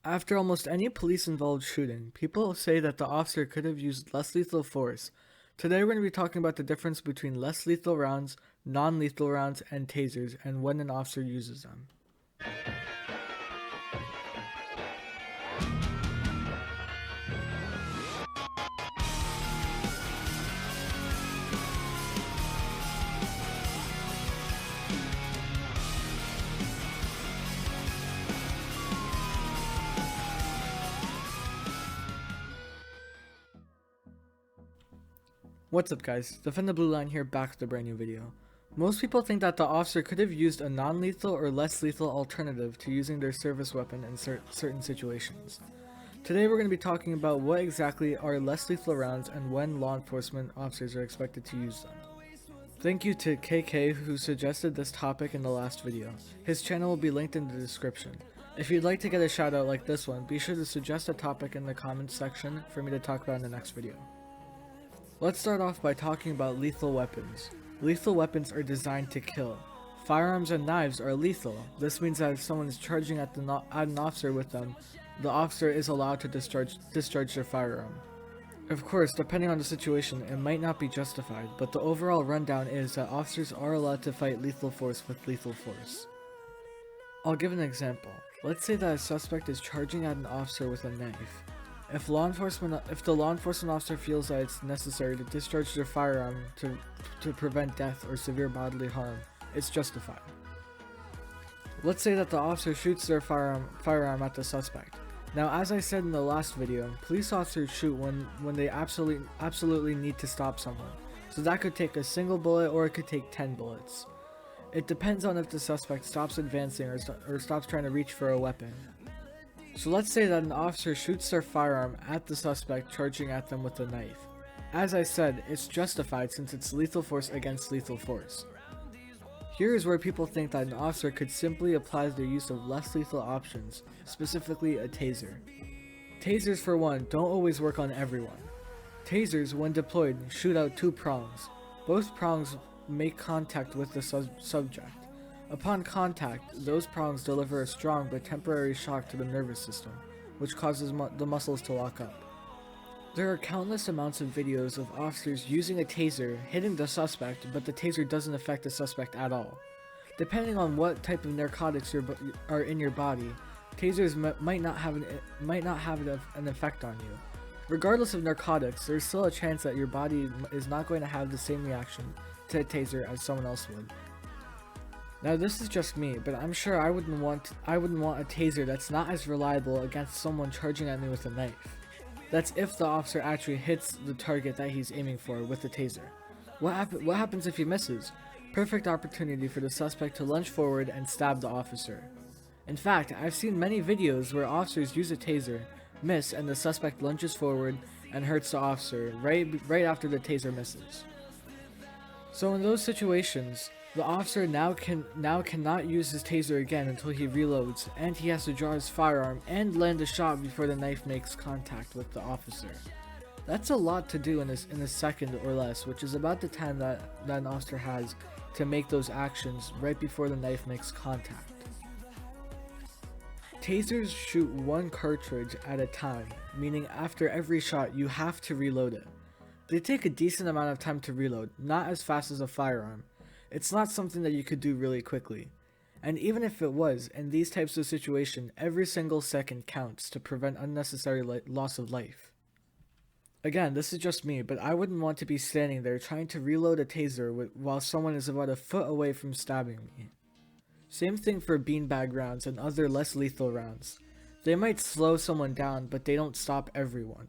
After almost any police-involved shooting, people say that the officer could have used less lethal force. Today we're going to be talking about the difference between less lethal rounds, non-lethal rounds, and tasers, and when an officer uses them. What's up guys, Defend the Blue Line here, back with a brand new video. Most people think that the officer could have used a non-lethal or less lethal alternative to using their service weapon in certain situations. Today we're going to be talking about what exactly are less lethal rounds and when law enforcement officers are expected to use them. Thank you to KK who suggested this topic in the last video. His channel will be linked in the description. If you'd like to get a shout out like this one, be sure to suggest a topic in the comments section for me to talk about in the next video. Let's start off by talking about lethal weapons. Lethal weapons are designed to kill. Firearms and knives are lethal. This means that if someone is charging at an officer with them, the officer is allowed to discharge their firearm. Of course, depending on the situation, it might not be justified, but the overall rundown is that officers are allowed to fight lethal force with lethal force. I'll give an example. Let's say that a suspect is charging at an officer with a knife. If the law enforcement officer feels that it's necessary to discharge their firearm to prevent death or severe bodily harm, it's justified. Let's say that the officer shoots their firearm at the suspect. Now, as I said in the last video, police officers shoot when they absolutely need to stop someone. So that could take a single bullet or it could take 10 bullets. It depends on if the suspect stops advancing or stops trying to reach for a weapon. So let's say that an officer shoots their firearm at the suspect charging at them with a knife. As I said, it's justified since it's lethal force against lethal force. Here is where people think that an officer could simply apply their use of less lethal options, specifically a taser. Tasers, for one, don't always work on everyone. Tasers, when deployed, shoot out two prongs. Both prongs make contact with the subject. Upon contact, those prongs deliver a strong but temporary shock to the nervous system, which causes the muscles to lock up. There are countless amounts of videos of officers using a taser, hitting the suspect, but the taser doesn't affect the suspect at all. Depending on what type of narcotics are in your body, tasers might not have an effect on you. Regardless of narcotics, there's still a chance that your body is not going to have the same reaction to a taser as someone else would. Now this is just me, but I'm sure I wouldn't want a taser that's not as reliable against someone charging at me with a knife. That's if the officer actually hits the target that he's aiming for with the taser. What happens if he misses? Perfect opportunity for the suspect to lunge forward and stab the officer. In fact, I've seen many videos where officers use a taser, miss, and the suspect lunges forward and hurts the officer right after the taser misses. So in those situations, the officer now cannot use his taser again until he reloads, and he has to draw his firearm and land a shot before the knife makes contact with the officer. That's a lot to do in a second or less, which is about the time that an officer has to make those actions right before the knife makes contact. Tasers shoot one cartridge at a time, meaning after every shot you have to reload it. They take a decent amount of time to reload, not as fast as a firearm. It's not something that you could do really quickly. And even if it was, in these types of situations, every single second counts to prevent unnecessary loss of life. Again, this is just me, but I wouldn't want to be standing there trying to reload a taser while someone is about a foot away from stabbing me. Same thing for beanbag rounds and other less lethal rounds. They might slow someone down, but they don't stop everyone.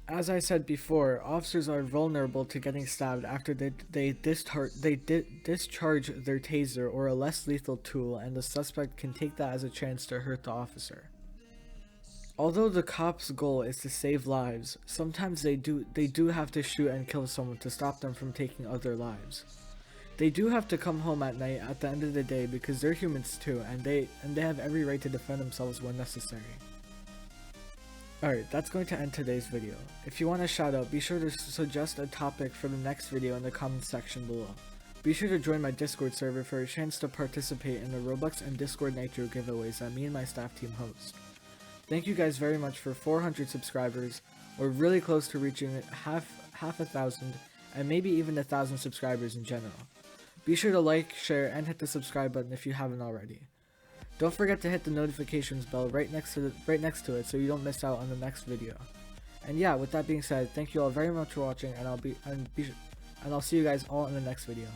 As I said before, officers are vulnerable to getting stabbed after they discharge their taser or a less lethal tool, and the suspect can take that as a chance to hurt the officer. Although the cop's goal is to save lives, sometimes they do have to shoot and kill someone to stop them from taking other lives. They do have to come home at night at the end of the day because they're humans too, and they have every right to defend themselves when necessary. Alright, that's going to end today's video. If you want a shout out, be sure to suggest a topic for the next video in the comments section below. Be sure to join my Discord server for a chance to participate in the Robux and Discord Nitro giveaways that me and my staff team host. Thank you guys very much for 400 subscribers. We're really close to reaching half a thousand, and maybe even 1,000 subscribers in general. Be sure to like, share, and hit the subscribe button if you haven't already. Don't forget to hit the notifications bell right next to it so you don't miss out on the next video. And yeah, with that being said, thank you all very much for watching, and I'll see you guys all in the next video.